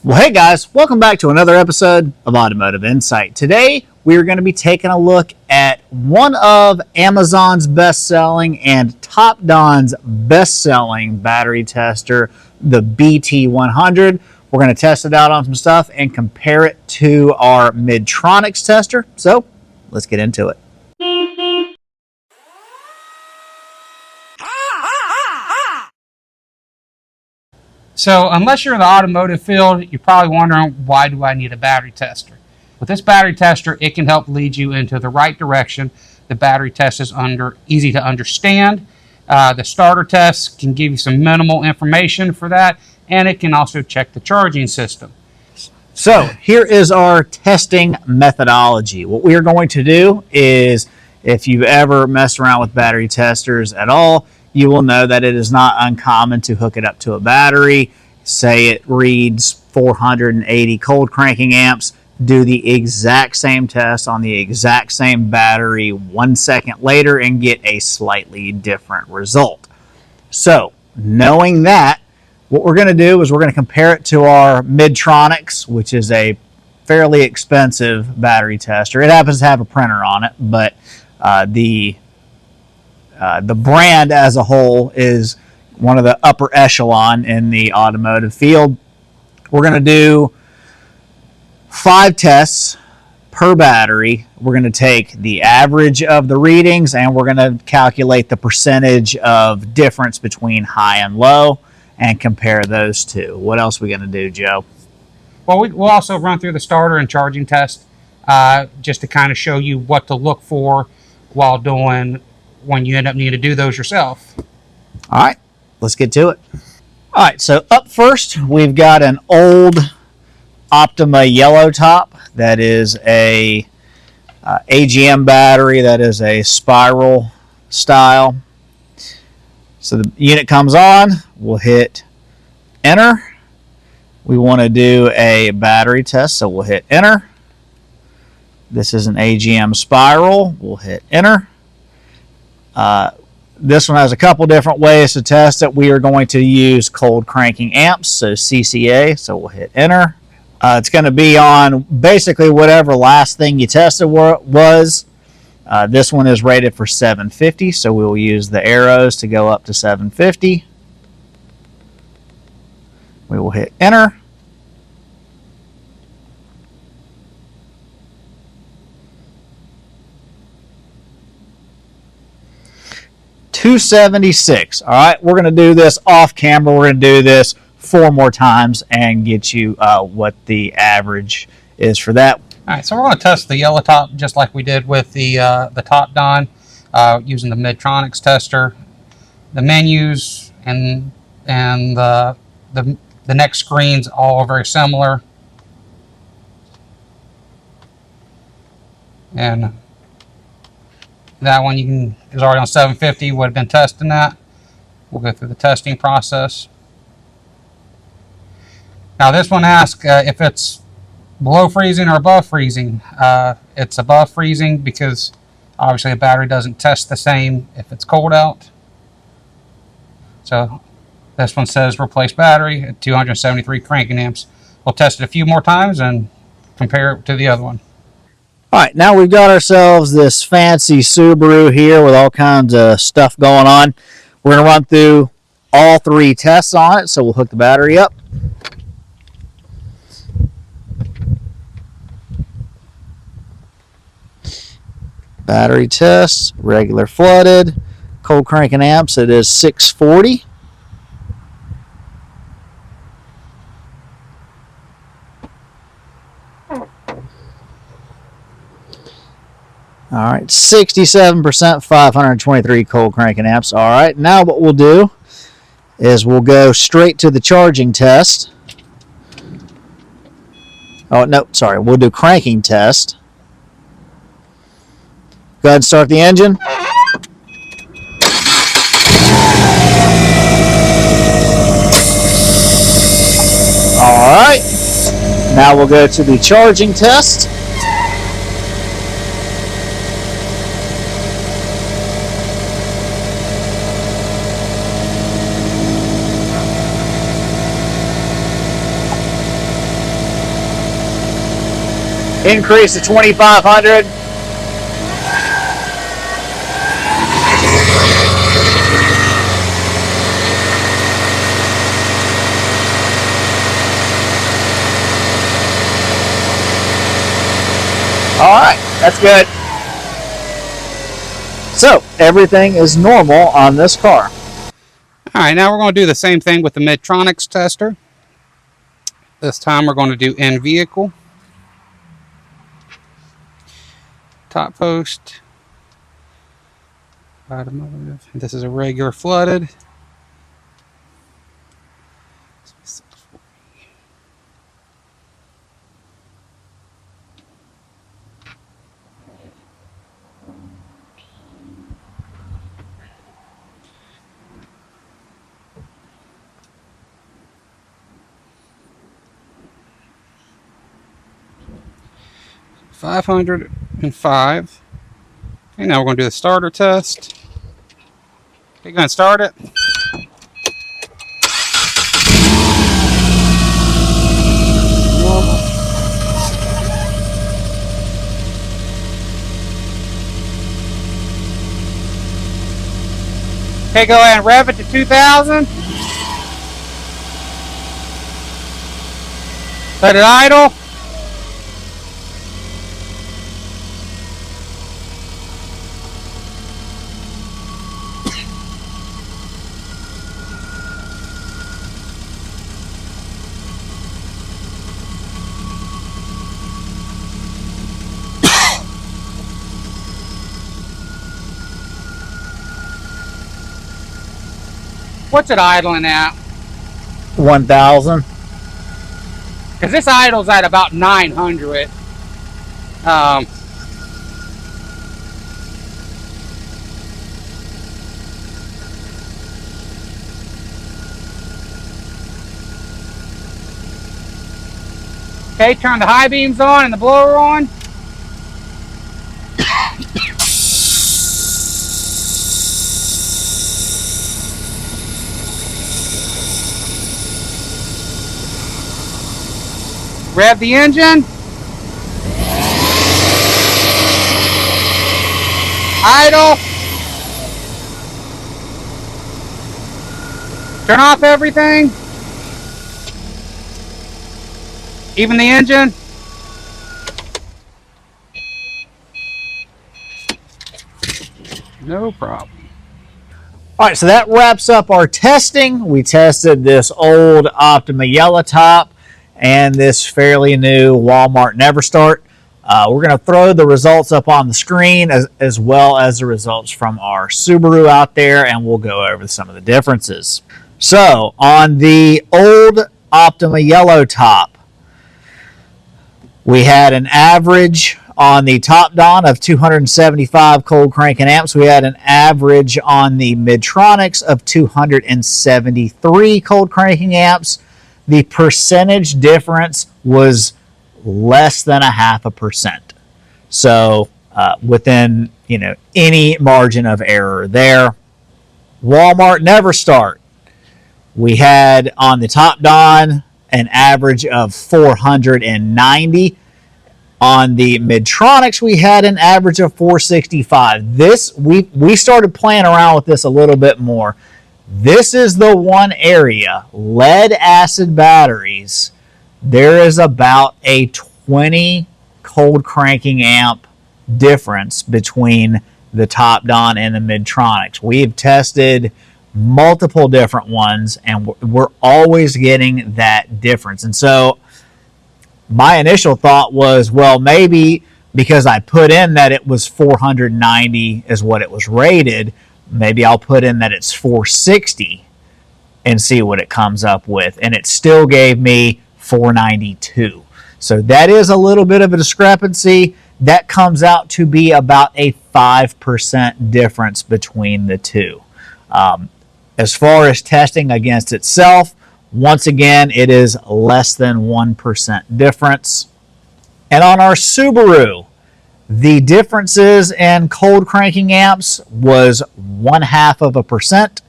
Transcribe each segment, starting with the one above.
Well, hey guys, welcome back to another episode of Automotive Insight. Today, we're going to be taking a look at one of Amazon's best-selling and Topdon's best-selling battery tester, the BT100. We're going to test it out on some stuff and compare it to our Midtronics tester. So, let's get into it. So unless you're in the automotive field, you're probably wondering, why do I need a battery tester? With this battery tester, it can help lead you into the right direction. The battery test is easy to understand. The starter test can give you some minimal information for that, and it can also check the charging system. So here is our testing methodology. What we are going to do is, if you've ever messed around with battery testers at all, you will know that it is not uncommon to hook it up to a battery. Say it reads 480 cold cranking amps. Do the exact same test on the exact same battery 1 second later and get a slightly different result. So, knowing that, what we're going to do is we're going to compare it to our Midtronics, which is a fairly expensive battery tester. It happens to have a printer on it, but the brand as a whole is one of the upper echelon in the automotive field. We're going to do 5 tests per battery. We're going to take the average of the readings and we're going to calculate the percentage of difference between high and low and compare those two. What else are we going to do, Joe? Well, we'll also run through the starter and charging test just to kind of show you what to look for while doing when you end up needing to do those yourself. All right, let's get to it. All right, so up first, we've got an old Optima yellow top. That is a AGM battery. That is a spiral style. So the unit comes on. We'll hit enter. We want to do a battery test, so we'll hit enter. This is an AGM spiral. We'll hit enter. This one has a couple different ways to test it. We are going to use cold cranking amps, so CCA, so we'll hit enter. It's going to be on basically whatever last thing you tested was. This one is rated for 750, so we'll use the arrows to go up to 750. We will hit enter. $276. All right, we're going to do this off camera. We're going to do this 4 more times and get you what the average is for that. All right, so we're going to test the yellow top just like we did with the Topdon using the Midtronics tester. The menus and the next screens all are very similar. And that one is already on 750, would have been testing that. We'll go through the testing process. Now this one asks if it's below freezing or above freezing. It's above freezing because obviously a battery doesn't test the same if it's cold out. So this one says replace battery at 273 cranking amps. We'll test it a few more times and compare it to the other one. All right, now we've got ourselves this fancy Subaru here with all kinds of stuff going on. We're going to run through all 3 tests on it, so we'll hook the battery up. Battery test, regular flooded, cold cranking amps, it is 640. All right, 67%, 523 cold cranking amps. All right, now what we'll do is we'll go straight to the charging test. Oh, no, sorry, we'll do cranking test. Go ahead and start the engine. All right, now we'll go to the charging test. Increase to 2,500. All right, that's good. So everything is normal on this car. All right, now we're going to do the same thing with the Midtronics tester. This time we're going to do in vehicle. Top post. Automotive. This is a regular flooded. $505. Okay, now we're going to do the starter test. Okay, going to start it. Okay, go ahead and rev it to 2,000. Let it idle. What's it idling at? 1,000. Because this idles at about 900. Okay, turn the high beams on and the blower on. Rev the engine. Idle. Turn off everything. Even the engine. No problem. All right, so that wraps up our testing. We tested this old Optima yellow top and this fairly new Walmart Neverstart. We're going to throw the results up on the screen as well as the results from our Subaru out there, and we'll go over some of the differences. So on the old Optima yellow top, we had an average on the Topdon of 275 cold cranking amps. We had an average on the Midtronics of 273 cold cranking amps. The percentage difference was less than 0.5%. So within any margin of error there. Walmart Neverstart. We had on the Topdon an average of 490. On the Midtronics, we had an average of 465. This we started playing around with this a little bit more. This is the one area, lead acid batteries, there is about a 20 cold cranking amp difference between the Topdon and the Midtronics. We've tested multiple different ones, and we're always getting that difference. And so my initial thought was, well, maybe because I put in that it was 490 is what it was rated, maybe I'll put in that it's 460 and see what it comes up with. And it still gave me 492. So that is a little bit of a discrepancy. That comes out to be about a 5% difference between the two. As far as testing against itself, once again, it is less than 1% difference. And on our Subaru, the differences in cold cranking amps was 0.5%.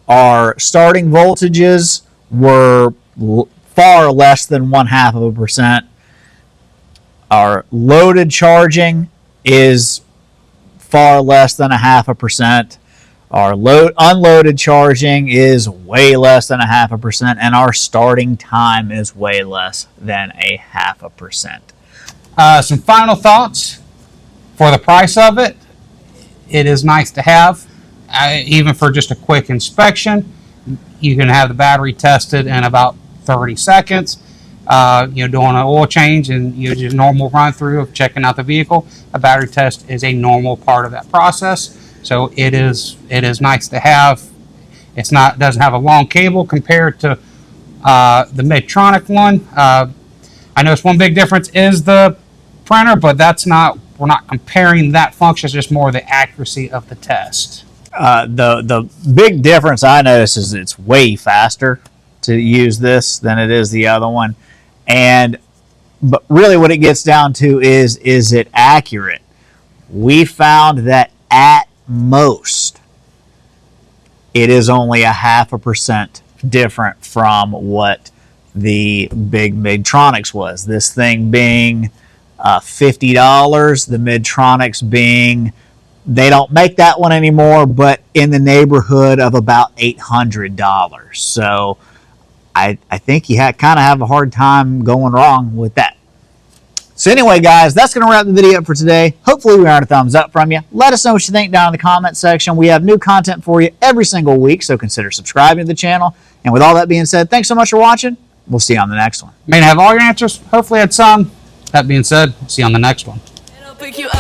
Our starting voltages were far less than 0.5%. Our loaded charging is far less than 0.5%. Our unloaded charging is way less than 0.5%, and our starting time is way less than 0.5%. Some final thoughts for the price of it. It is nice to have, even for just a quick inspection. You can have the battery tested in about 30 seconds. Doing an oil change and just normal run through of checking out the vehicle. A battery test is a normal part of that process. So it is nice to have. Doesn't have a long cable compared to the Midtronic one. I noticed one big difference is the printer, but we're not comparing that function. It's just more the accuracy of the test. The big difference I noticed is it's way faster to use this than it is the other one. But really what it gets down to is it accurate? We found that at most it is only 0.5% different from what the big Midtronics was. This thing being $50, the Midtronics being, they don't make that one anymore, but in the neighborhood of about $800. So I think you kind of have a hard time going wrong with that. So anyway, guys, that's going to wrap the video up for today. Hopefully we earned a thumbs up from you. Let us know what you think down in the comment section. We have new content for you every single week, so consider subscribing to the channel. And with all that being said, thanks so much for watching. We'll see you on the next one. May not have all your answers. Hopefully I had some. That being said, see you on the next one. It'll pick you up.